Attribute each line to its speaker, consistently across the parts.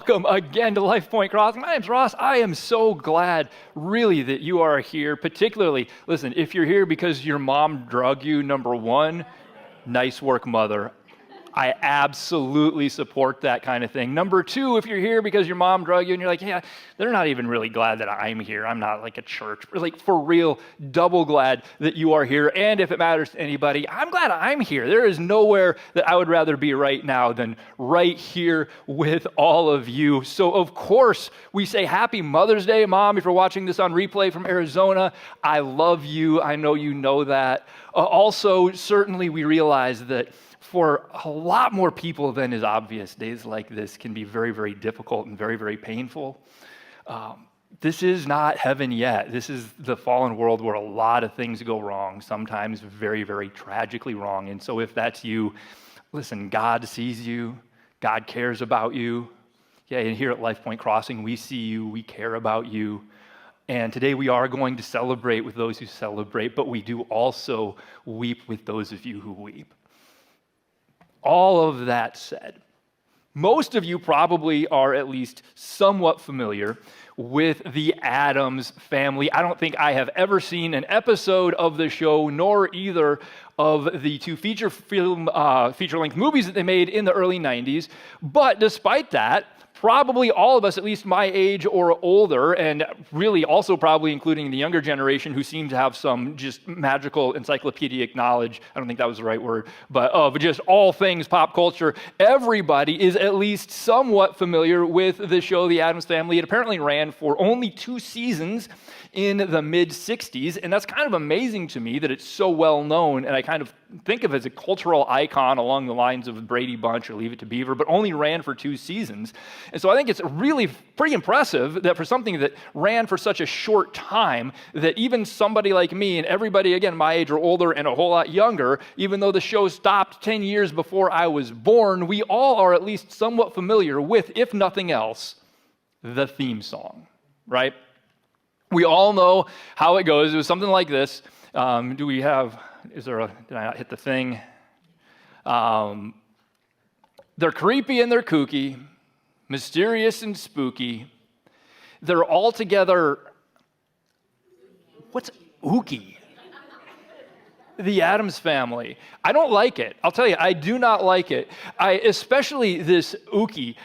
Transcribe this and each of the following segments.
Speaker 1: welcome again to Life Point Crossing. My name's Ross. I am so glad, really, that you are here. Particularly, listen, if you're here because your mom drug you, number one, nice work, mother. I absolutely support that kind of thing. Number two, if you're here because your mom drug you and you're like, yeah, they're not even really glad that I'm here. I'm not like a church. Like, for real, double glad that you are here. And if it matters to anybody, I'm glad I'm here. There is nowhere that I would rather be right now than right here with all of you. So, of course, we say Happy Mother's Day, Mom, if you're watching this on replay from Arizona. I love you. I know you know that. Also, certainly we realize that for a lot more people than is obvious, days like this can be very, very difficult and very, very painful. This is not heaven yet. This is the fallen world where a lot of things go wrong, sometimes very, very tragically wrong. And so if that's you, listen, God sees you. God cares about you. Yeah, and here at Life Point Crossing, we see you. We care about you. And today we are going to celebrate with those who celebrate, but we do also weep with those of you who weep. All of that said, most of you probably are at least somewhat familiar with the Addams Family. I don't think I have ever seen an episode of the show, nor either of the two feature-length movies that they made in the early 90s. But despite that, probably all of us, at least my age or older, and really also probably including the younger generation who seem to have some just magical encyclopedic knowledge, I don't think that was the right word, but of just all things pop culture, everybody is at least somewhat familiar with the show The Addams Family. It apparently ran for only 2 seasons in the mid-'60s, and that's kind of amazing to me that it's so well known, and I kind of think of it as a cultural icon along the lines of Brady Bunch or Leave It to Beaver, but only ran for 2 seasons. And so I think it's really pretty impressive that for something that ran for such a short time, that even somebody like me and everybody, again, my age or older and a whole lot younger, even though the show stopped 10 years before I was born, we all are at least somewhat familiar with, if nothing else, the theme song, right? We all know how it goes. It was something like this. Did I not hit the thing? They're creepy and they're kooky, mysterious and spooky. They're all together. What's ooky? The Addams Family. I don't like it. I'll tell you, I do not like it. Especially this ooky.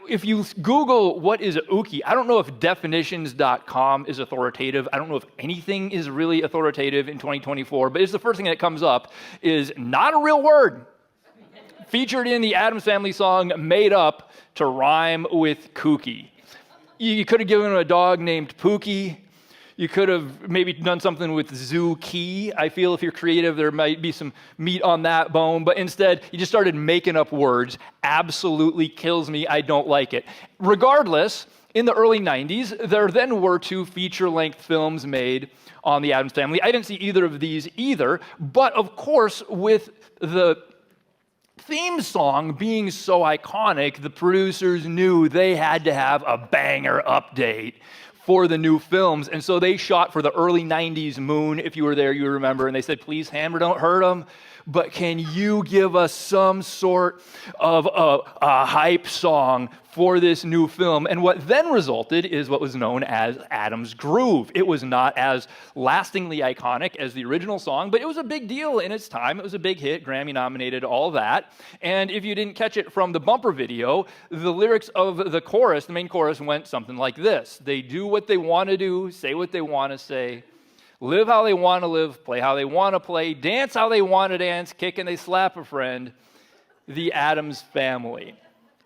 Speaker 1: If you Google what is ooky, I don't know if definitions.com is authoritative. I don't know if anything is really authoritative in 2024, but it's the first thing that comes up is not a real word. Featured in the Addams Family song, made up to rhyme with kooky. You could have given him a dog named Pookie. You could have maybe done something with Zoo-key. I feel if you're creative, there might be some meat on that bone. But instead, you just started making up words. Absolutely kills me. I don't like it. Regardless, in the early 90s, there then were 2 feature-length films made on the Addams Family. I didn't see either of these either. But of course, with the theme song being so iconic, the producers knew they had to have a banger update for the new films. And so they shot for the early 90s Moon. If you were there, you remember. And they said, please, Hammer, don't hurt them. But can you give us some sort of a hype song for this new film? And what then resulted is what was known as Addams Groove. It was not as lastingly iconic as the original song, but it was a big deal in its time. It was a big hit, Grammy nominated, all that. And if you didn't catch it from the bumper video, the lyrics of the chorus, the main chorus, went something like this. They do what they want to do, say what they want to say, live how they want to live, play how they want to play, dance how they want to dance, kick and they slap a friend. The Addams Family.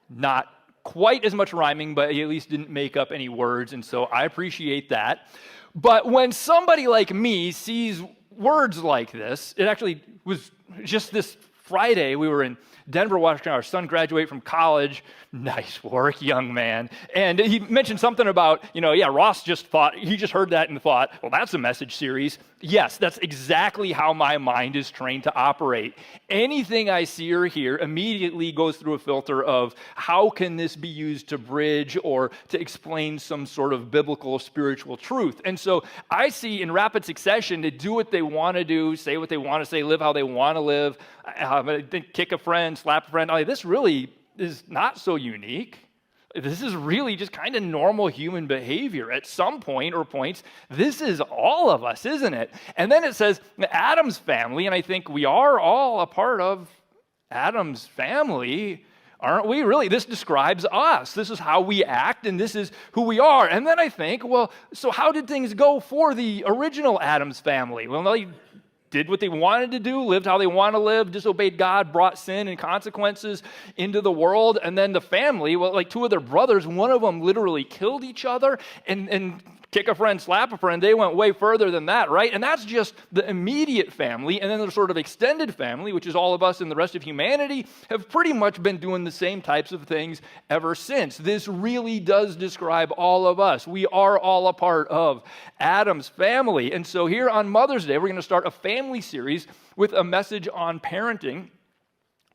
Speaker 1: Not quite as much rhyming, but he at least didn't make up any words, and so I appreciate that. But when somebody like me sees words like this, it actually was just this Friday, we were in Denver watching our son graduate from college. Nice work, young man. And he mentioned something about, Ross he just heard that and thought, well, that's a message series. Yes, that's exactly how my mind is trained to operate. Anything I see or hear immediately goes through a filter of how can this be used to bridge or to explain some sort of biblical spiritual truth. And so I see in rapid succession to do what they want to do, say what they want to say, live how they want to live, kick a friend, slap a friend. This really is not so unique. this is really just kind of normal human behavior. At some point or points, this is all of us, isn't it? And then it says Adam's family, and I think we are all a part of Adam's family, aren't we? Really, this describes us. This is how we act, and this is who we are. And then I think, well, so how did things go for the original Adam's family? Well, they did what they wanted to do, lived how they want to live, disobeyed God, brought sin and consequences into the world. And then the family, well, like two of their brothers, one of them literally killed each other and kick a friend, slap a friend. They went way further than that, right? And that's just the immediate family. And then the sort of extended family, which is all of us and the rest of humanity, have pretty much been doing the same types of things ever since. This really does describe all of us. We are all a part of Adam's family. And so here on Mother's Day, we're going to start a family series with a message on parenting,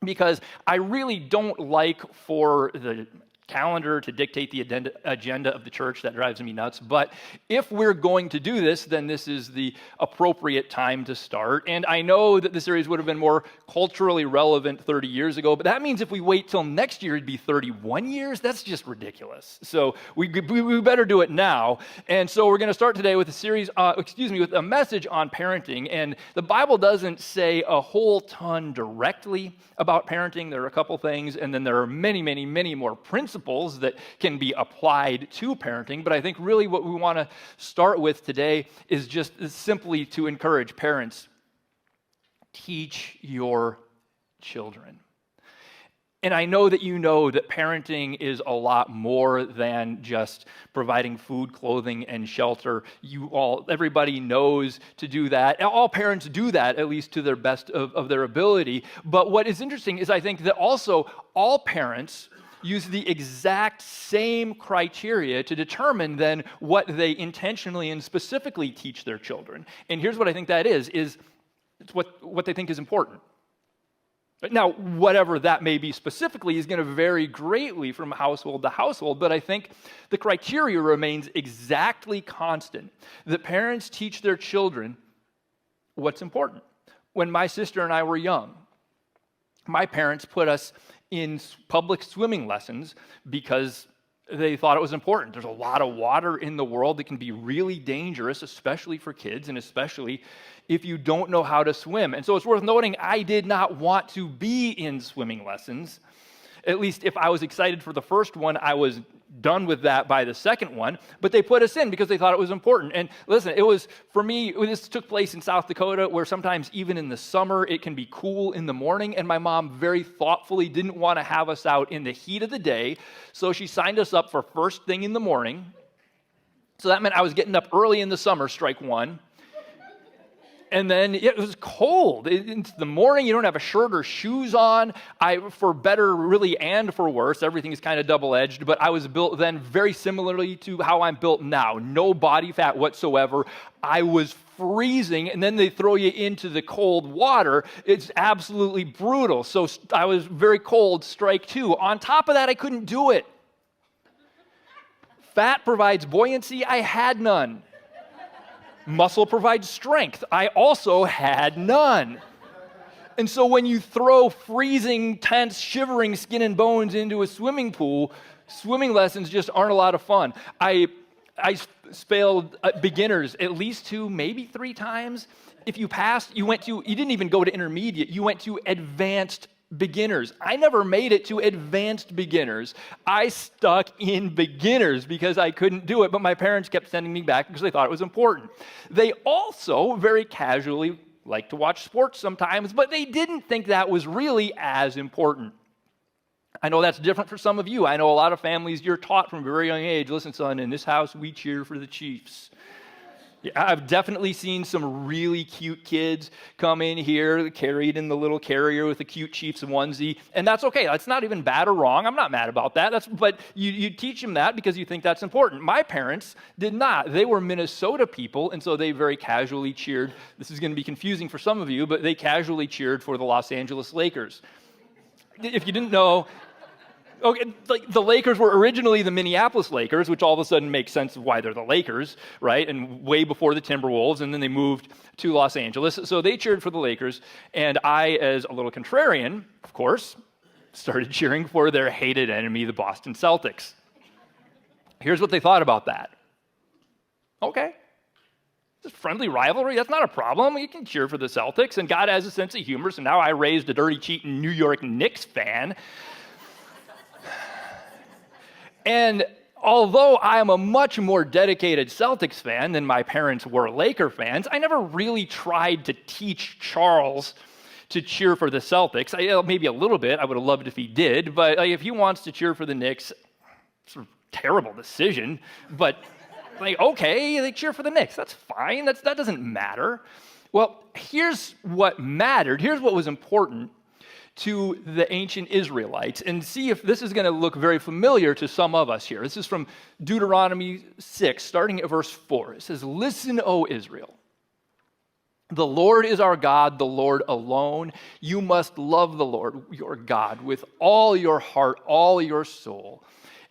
Speaker 1: because I really don't like for the calendar to dictate the agenda of the church. That drives me nuts. But if we're going to do this, then this is the appropriate time to start. And I know that the series would have been more culturally relevant 30 years ago, but that means if we wait till next year, it'd be 31 years. That's just ridiculous. So we better do it now. And so we're going to start today with a series, with a message on parenting. And the Bible doesn't say a whole ton directly about parenting. There are a couple things, and then there are many, many, many more principles that can be applied to parenting. But I think really what we want to start with today is just simply to encourage parents: teach your children. And I know that you know that parenting is a lot more than just providing food, clothing, and shelter. Everybody knows to do that. All parents do that, at least to their best of their ability. But what is interesting is I think that also all parents use the exact same criteria to determine then what they intentionally and specifically teach their children. And here's what I think that is it's what they think is important. Now, whatever that may be specifically is going to vary greatly from household to household, but I think the criteria remains exactly constant, that parents teach their children what's important. When my sister and I were young, my parents put us in public swimming lessons because they thought it was important. There's a lot of water in the world that can be really dangerous, especially for kids, and especially if you don't know how to swim. And so it's worth noting, I did not want to be in swimming lessons. At least if I was excited for the first one, I was done with that by the second one. But they put us in because they thought it was important. And listen, it was, for me, this took place in South Dakota, where sometimes even in the summer, it can be cool in the morning. And my mom very thoughtfully didn't want to have us out in the heat of the day. So she signed us up for first thing in the morning. So that meant I was getting up early in the summer, strike one. And then it was cold. It's the morning, you don't have a shirt or shoes on. For better, really, and for worse, everything is kind of double-edged, but I was built then very similarly to how I'm built now. No body fat whatsoever. I was freezing, and then they throw you into the cold water. It's absolutely brutal. So I was very cold, strike two. On top of that, I couldn't do it. Fat provides buoyancy. I had none. Muscle provides strength. I also had none. And so when you throw freezing, tense, shivering skin and bones into a swimming pool, swimming lessons just aren't a lot of fun. I failed beginners at least 2, maybe 3 times. If you passed, you didn't even go to intermediate, you went to advanced beginners. I never made it to advanced beginners. I stuck in beginners because I couldn't do it, but my parents kept sending me back because they thought it was important. They also very casually like to watch sports sometimes, but they didn't think that was really as important. I know that's different for some of you. I know a lot of families, you're taught from a very young age, listen, son, in this house we cheer for the Chiefs. Yeah, I've definitely seen some really cute kids come in here, carried in the little carrier with a cute Chiefs onesie, and that's okay. That's not even bad or wrong. I'm not mad about that. But you teach them that because you think that's important. My parents did not. They were Minnesota people, and so they very casually cheered. This is going to be confusing for some of you, but they casually cheered for the Los Angeles Lakers. If you didn't know, okay, like the Lakers were originally the Minneapolis Lakers, which all of a sudden makes sense of why they're the Lakers, right? And way before the Timberwolves, and then they moved to Los Angeles. So they cheered for the Lakers, and I, as a little contrarian, of course, started cheering for their hated enemy, the Boston Celtics. Here's what they thought about that. Okay. It's a friendly rivalry. That's not a problem. You can cheer for the Celtics, and God has a sense of humor, so now I raised a dirty, cheating New York Knicks fan. And although I am a much more dedicated Celtics fan than my parents were Laker fans, I never really tried to teach Charles to cheer for the Celtics. Maybe a little bit. I would have loved it if he did, but if he wants to cheer for the Knicks, it's a terrible decision, but okay, they cheer for the Knicks. That's fine. That doesn't matter. Well, here's what mattered. Here's what was important to the ancient Israelites, and see if this is going to look very familiar to some of us here. This is from Deuteronomy 6, starting at verse 4. It says, "Listen, O Israel. The Lord is our God, the Lord alone. You must love the Lord your God with all your heart, all your soul,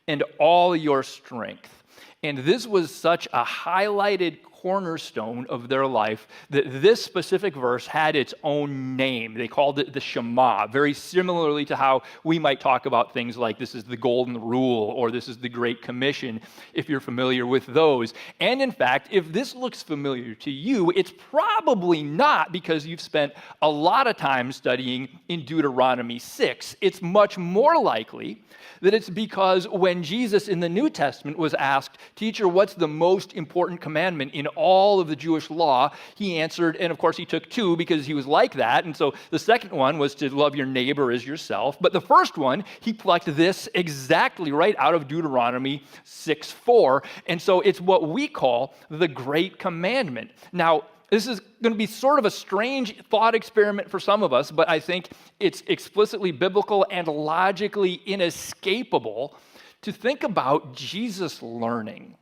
Speaker 1: and all your strength." And this was such a highlighted cornerstone of their life that this specific verse had its own name. They called it the Shema, very similarly to how we might talk about things like this is the Golden Rule or this is the Great Commission, if you're familiar with those. And in fact, if this looks familiar to you, it's probably not because you've spent a lot of time studying in Deuteronomy 6. It's much more likely that it's because when Jesus in the New Testament was asked, "Teacher, what's the most important commandment in all of the Jewish law?" he answered, and of course he took two because he was like that, and so the second one was to love your neighbor as yourself, but the first one, he plucked this exactly right out of Deuteronomy 6:4, and so it's what we call the Great Commandment. Now, this is going to be sort of a strange thought experiment for some of us, but I think it's explicitly biblical and logically inescapable to think about Jesus learning.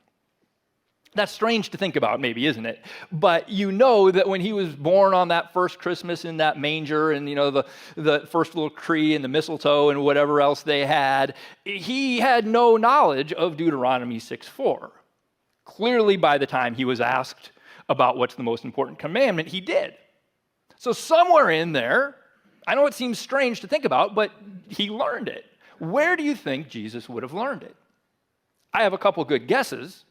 Speaker 1: That's strange to think about, maybe, isn't it? But you know that when he was born on that first Christmas in that manger and, the first little tree and the mistletoe and whatever else they had, he had no knowledge of Deuteronomy 6:4. Clearly, by the time he was asked about what's the most important commandment, he did. So somewhere in there, I know it seems strange to think about, but he learned it. Where do you think Jesus would have learned it? I have a couple good guesses,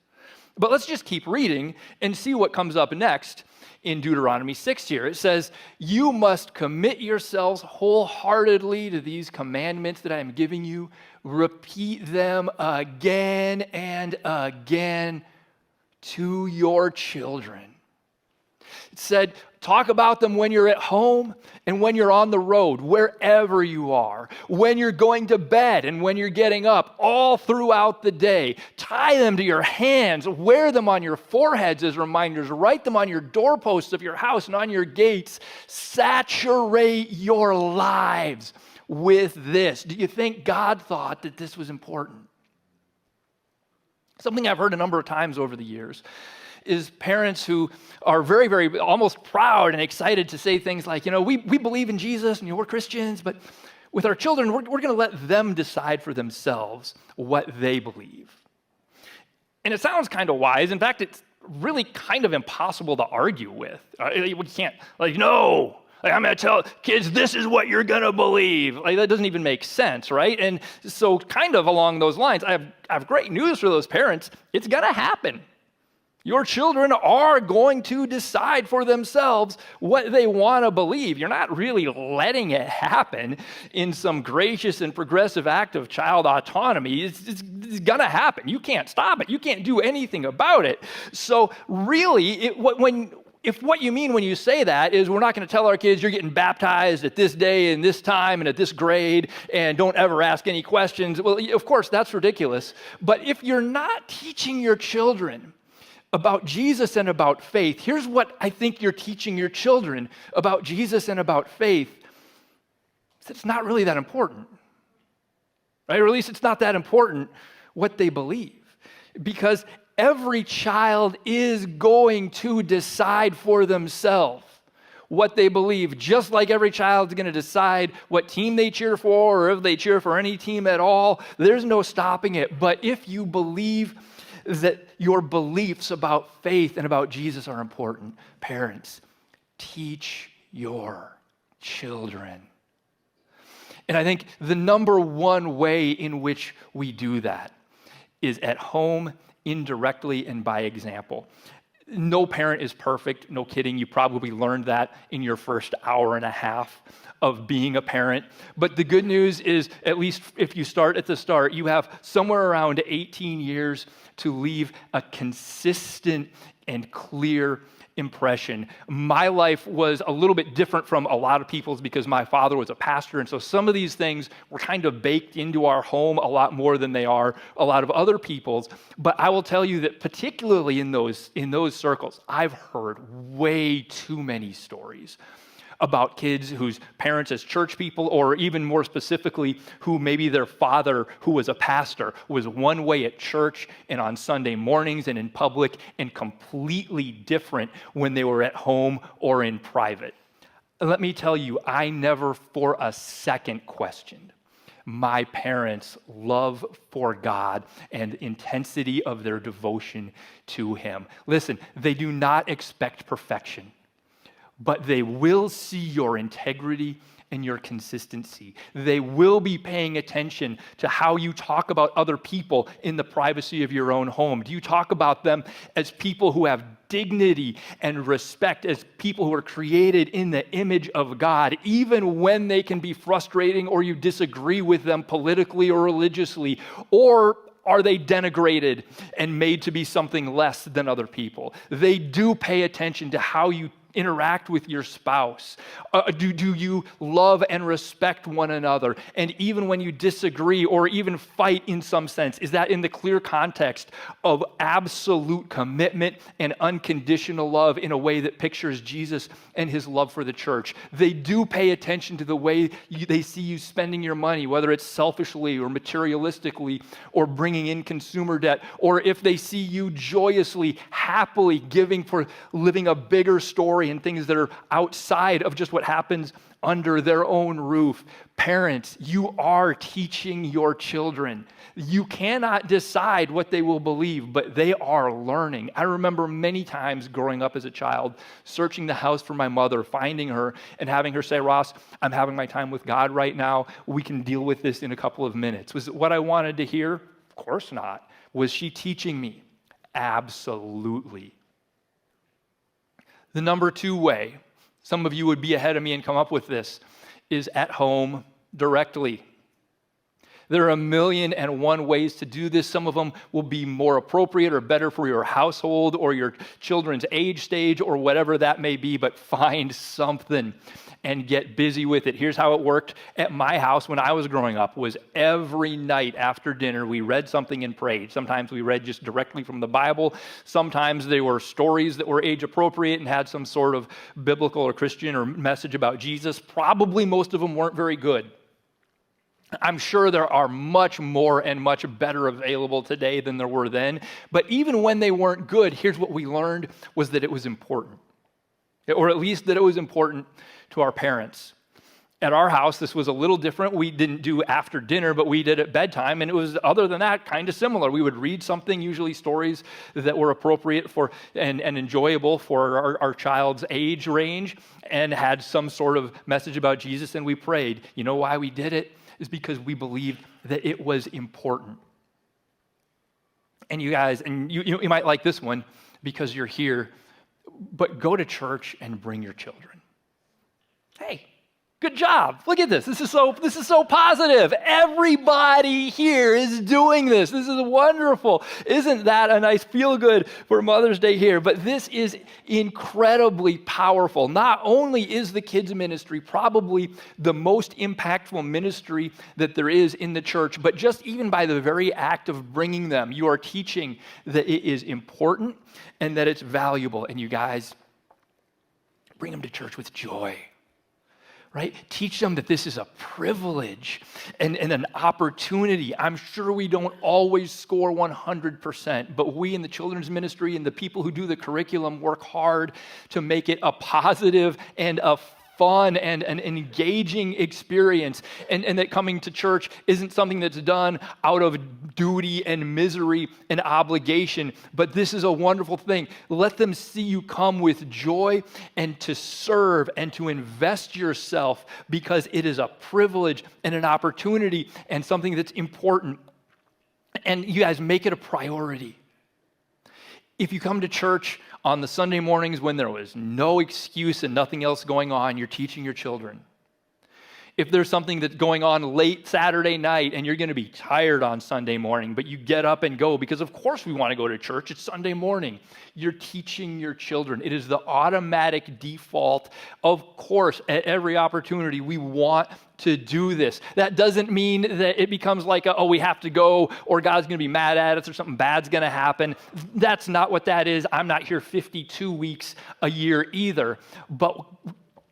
Speaker 1: but let's just keep reading and see what comes up next in Deuteronomy 6 here. It says, "You must commit yourselves wholeheartedly to these commandments that I am giving you. Repeat them again and again to your children." It said, talk about them when you're at home and when you're on the road, wherever you are, when you're going to bed and when you're getting up, all throughout the day. Tie them to your hands, wear them on your foreheads as reminders, write them on your doorposts of your house and on your gates. Saturate your lives with this. Do you think God thought that this was important? Something I've heard a number of times over the years is parents who are very, very almost proud and excited to say things like, we believe in Jesus and we're Christians, but with our children, we're going to let them decide for themselves what they believe. And it sounds kind of wise. In fact, it's really kind of impossible to argue with. We can't, no. I'm going to tell kids, this is what you're going to believe. That doesn't even make sense, right? And so kind of along those lines, I have great news for those parents. It's going to happen. Your children are going to decide for themselves what they want to believe. You're not really letting it happen in some gracious and progressive act of child autonomy. It's going to happen. You can't stop it. You can't do anything about it. So really, if what you mean when you say that is we're not going to tell our kids you're getting baptized at this day and this time and at this grade and don't ever ask any questions, well, of course, that's ridiculous. But if you're not teaching your children about Jesus and about faith, here's what I think you're teaching your children about Jesus and about faith. It's not really that important, right? Or at least it's not that important what they believe, because every child is going to decide for themselves what they believe, just like every child is going to decide what team they cheer for or if they cheer for any team at all. There's no stopping it. But if you believe that your beliefs about faith and about Jesus are important, parents, teach your children. And I think the number one way in which we do that is at home, indirectly, and by example. No parent is perfect, no kidding. You probably learned that in your first hour and a half of being a parent. But the good news is, at least if you start at the start, you have somewhere around 18 years to leave a consistent and clear impression. My life was a little bit different from a lot of people's because my father was a pastor, and so some of these things were kind of baked into our home a lot more than they are a lot of other people's. But I will tell you that particularly in those circles, I've heard way too many stories about kids whose parents as church people, or even more specifically, who maybe their father, who was a pastor, was one way at church and on Sunday mornings and in public, and completely different when they were at home or in private. And let me tell you, I never for a second questioned my parents' love for God and intensity of their devotion to Him. Listen, they do not expect perfection, but they will see your integrity and your consistency. They will be paying attention to how you talk about other people in the privacy of your own home. Do you talk about them as people who have dignity and respect, as people who are created in the image of God, even when they can be frustrating or you disagree with them politically or religiously? Or are they denigrated and made to be something less than other people? They do pay attention to how you interact with your spouse. Do you love and respect one another? And even when you disagree or even fight in some sense, is that in the clear context of absolute commitment and unconditional love in a way that pictures Jesus and His love for the church? They do pay attention to the way they see you spending your money, whether it's selfishly or materialistically or bringing in consumer debt, or if they see you joyously, happily giving for living a bigger story and things that are outside of just what happens under their own roof. Parents, you are teaching your children. You cannot decide what they will believe, but they are learning. I remember many times growing up as a child, searching the house for my mother, finding her, and having her say, "Ross, I'm having my time with God right now. We can deal with this in a couple of minutes." Was it what I wanted to hear? Of course not. Was she teaching me? Absolutely. The number 2 way, some of you would be ahead of me and come up with this, is at home directly. There are 1,000,001 ways to do this. Some of them will be more appropriate or better for your household or your children's age stage or whatever that may be, but find something and get busy with it. Here's how it worked at my house when I was growing up: was every night after dinner we read something and prayed. Sometimes we read just directly from the Bible. Sometimes they were stories that were age appropriate and had some sort of biblical or Christian or message about Jesus. Probably most of them weren't very good. I'm sure there are much more and much better available today than there were then. But even when they weren't good, here's what we learned was that it was important. Or at least that it was important to our parents. At our house, this was a little different. We didn't do after dinner, but we did at bedtime. And it was, other than that, kind of similar. We would read something, usually stories that were appropriate for and enjoyable for our child's age range, and had some sort of message about Jesus, and we prayed. You know why we did it? Is because we believed that it was important. And you guys, and you might like this one because you're here, but go to church and bring your children. Hey, good job. Look at this. This is so positive. Everybody here is doing this. This is wonderful. Isn't that a nice feel good for Mother's Day here? But this is incredibly powerful. Not only is the kids ministry probably the most impactful ministry that there is in the church, but just even by the very act of bringing them, you are teaching that it is important and that it's valuable. And you guys, bring them to church with joy. Right? Teach them that this is a privilege and an opportunity. I'm sure we don't always score 100%, but we in the children's ministry and the people who do the curriculum work hard to make it a positive and a fun and an engaging experience, and that coming to church isn't something that's done out of duty and misery and obligation, but this is a wonderful thing. Let them see you come with joy and to serve and to invest yourself, because it is a privilege and an opportunity and something that's important. And you guys make it a priority. If you come to church on the Sunday mornings when there was no excuse and nothing else going on, you're teaching your children. If there's something that's going on late Saturday night and you're going to be tired on Sunday morning, but you get up and go because of course we want to go to church, it's Sunday morning. You're teaching your children. It is the automatic default. Of course, at every opportunity, we want to do this. That doesn't mean that it becomes like, we have to go, or God's going to be mad at us, or something bad's going to happen. That's not what that is. I'm not here 52 weeks a year either. But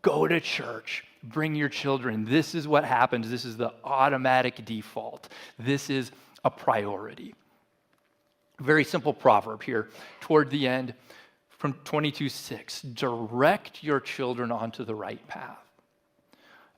Speaker 1: go to church. Bring your children. This is what happens. This is the automatic default. This is a priority. Very simple proverb here toward the end from 22:6. Direct your children onto the right path.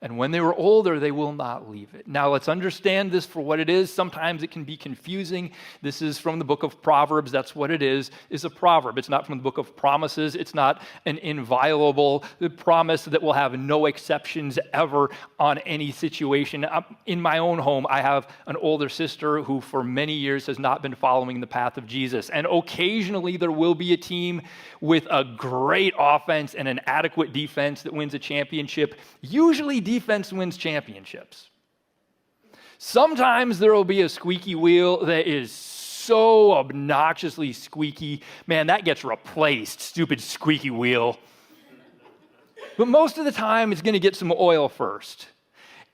Speaker 1: And when they were older, they will not leave it. Now, let's understand this for what it is. Sometimes it can be confusing. This is from the book of Proverbs. That's what it is a proverb. It's not from the book of promises. It's not an inviolable promise that will have no exceptions ever on any situation. In my own home, I have an older sister who for many years has not been following the path of Jesus. And occasionally there will be a team with a great offense and an adequate defense that wins a championship. Usually defense wins championships. Sometimes there will be a squeaky wheel that is so obnoxiously squeaky, man, that gets replaced, stupid squeaky wheel. But most of the time, it's going to get some oil first.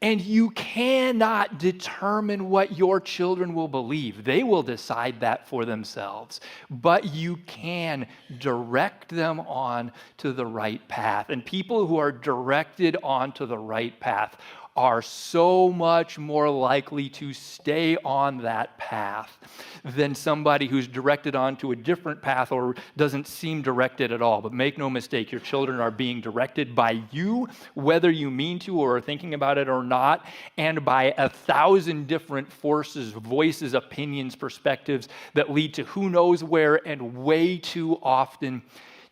Speaker 1: And you cannot determine what your children will believe. They will decide that for themselves. But you can direct them on to the right path. And people who are directed onto the right path are so much more likely to stay on that path than somebody who's directed onto a different path or doesn't seem directed at all. But make no mistake, your children are being directed by you, whether you mean to or are thinking about it or not, and by 1,000 different forces, voices, opinions, perspectives that lead to who knows where and way too often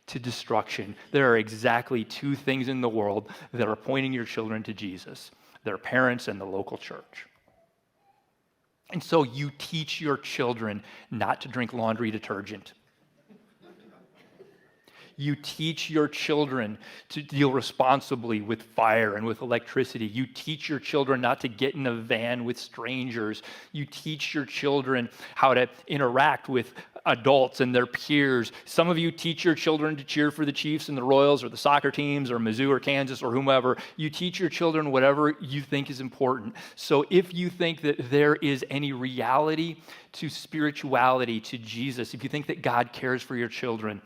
Speaker 1: to destruction. There are exactly two things in the world that are pointing your children to Jesus: their parents and the local church. And so you teach your children not to drink laundry detergent. You teach your children to deal responsibly with fire and with electricity. You teach your children not to get in a van with strangers. You teach your children how to interact with adults and their peers. Some of you teach your children to cheer for the Chiefs and the Royals or the soccer teams or Mizzou or Kansas or whomever. You teach your children whatever you think is important. So if you think that there is any reality to spirituality, to Jesus, if you think that God cares for your children,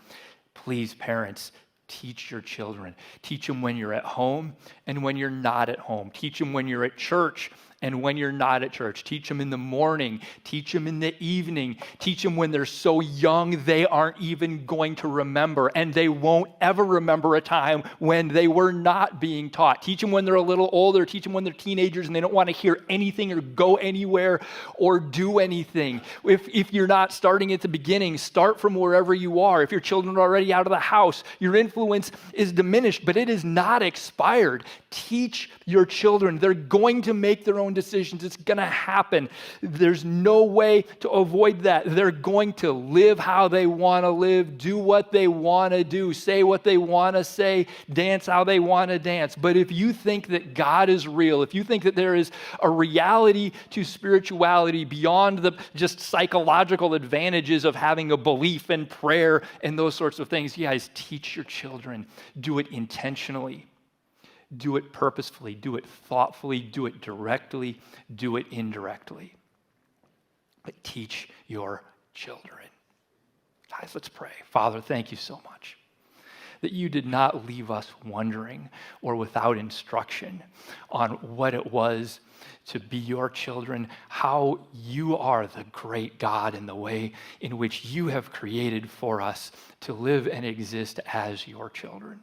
Speaker 1: please, parents, teach your children. Teach them when you're at home and when you're not at home. Teach them when you're at church and when you're not at church. Teach them in the morning. Teach them in the evening. Teach them when they're so young they aren't even going to remember, and they won't ever remember a time when they were not being taught. Teach them when they're a little older. Teach them when they're teenagers and they don't want to hear anything or go anywhere or do anything. If you're not starting at the beginning, start from wherever you are. If your children are already out of the house, your influence is diminished, but it is not expired. Teach your children. They're going to make their own decisions. It's going to happen. There's no way to avoid that. They're going to live how they want to live, do what they want to do, say what they want to say, dance how they want to dance. But if you think that God is real, if you think that there is a reality to spirituality beyond the just psychological advantages of having a belief and prayer and those sorts of things, you guys teach your children. Do it intentionally. Do it purposefully, do it thoughtfully, do it directly, do it indirectly. But teach your children. Guys, let's pray. Father, thank you so much that you did not leave us wondering or without instruction on what it was to be your children, how you are the great God in the way in which you have created for us to live and exist as your children.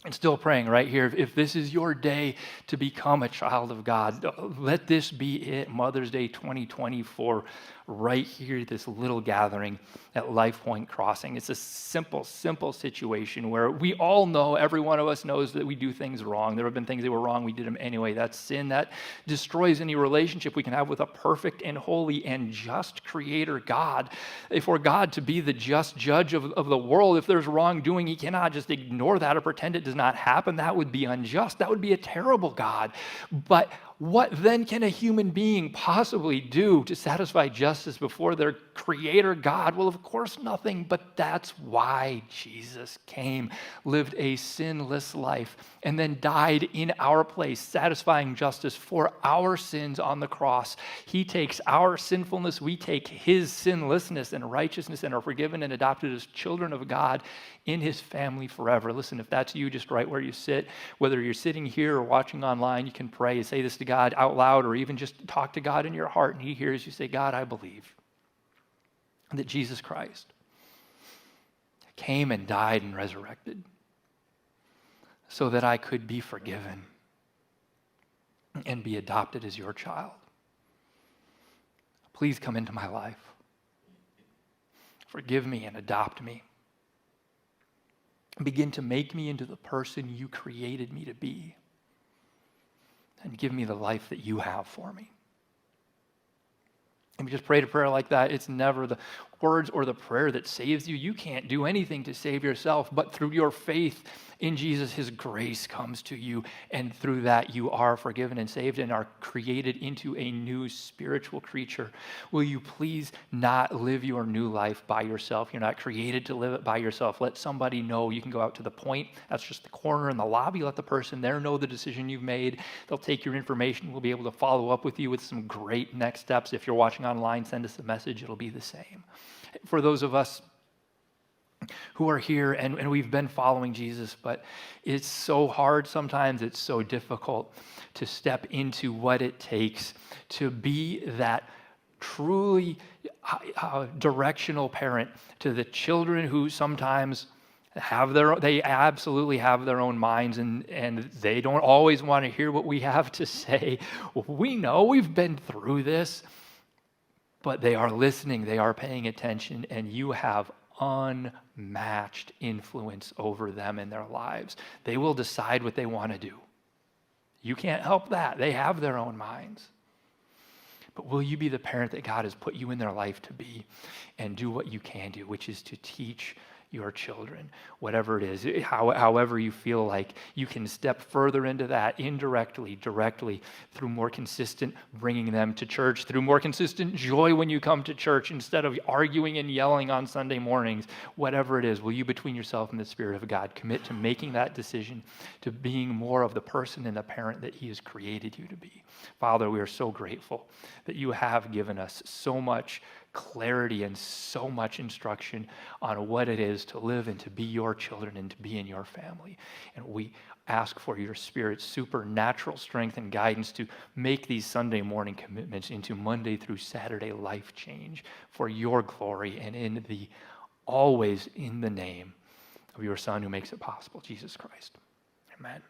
Speaker 1: And still praying right here, if this is your day to become a child of God, let this be it, Mother's Day 2024, right here, this little gathering at Life Point Crossing. It's a simple, simple situation where we all know, every one of us knows that we do things wrong. There have been things that were wrong, we did them anyway. That's sin. That destroys any relationship we can have with a perfect and holy and just creator God. If we're God to be the just judge of the world, if there's wrongdoing, he cannot just ignore that or pretend it does not happen. That would be unjust. That would be a terrible God. But what then can a human being possibly do to satisfy justice before their creator God? Well, of course, nothing, but that's why Jesus came, lived a sinless life, and then died in our place, satisfying justice for our sins on the cross. He takes our sinfulness, we take his sinlessness and righteousness, and are forgiven and adopted as children of God in his family forever. Listen, if that's you, just right where you sit, whether you're sitting here or watching online, you can pray, say this to God out loud, or even just talk to God in your heart, and he hears you say, God, I believe that Jesus Christ came and died and resurrected so that I could be forgiven and be adopted as your child. Please come into my life. Forgive me and adopt me. Begin to make me into the person you created me to be. And give me the life that you have for me. And we just prayed a prayer like that. It's never the words or the prayer that saves you. You can't do anything to save yourself, but through your faith in Jesus, his grace comes to you, and through that you are forgiven and saved and are created into a new spiritual creature. Will you please not live your new life by yourself? You're not created to live it by yourself. Let somebody know. You can go out to the point. That's just the corner in the lobby. Let the person there know the decision you've made. They'll take your information. We'll be able to follow up with you with some great next steps. If you're watching online, send us a message. It'll be the same. For those of us who are here and we've been following Jesus, but it's so hard sometimes, it's so difficult to step into what it takes to be that truly directional parent to the children who sometimes they absolutely have their own minds, and they don't always want to hear what we have to say. We know we've been through this, but they are listening, they are paying attention, and you have unmatched influence over them in their lives. They will decide what they want to do. You can't help that. They have their own minds. But will you be the parent that God has put you in their life to be, and do what you can do, which is to teach your children, whatever it is, however you feel like you can step further into that indirectly, directly, through more consistent bringing them to church, through more consistent joy when you come to church instead of arguing and yelling on Sunday mornings, whatever it is. Will you, between yourself and the Spirit of God, commit to making that decision, to being more of the person and the parent that he has created you to be? Father, we are so grateful that you have given us so much clarity and so much instruction on what it is to live and to be your children and to be in your family. And we ask for your Spirit's supernatural strength and guidance to make these Sunday morning commitments into Monday through Saturday life change for your glory, and always in the name of your Son who makes it possible, Jesus Christ. Amen.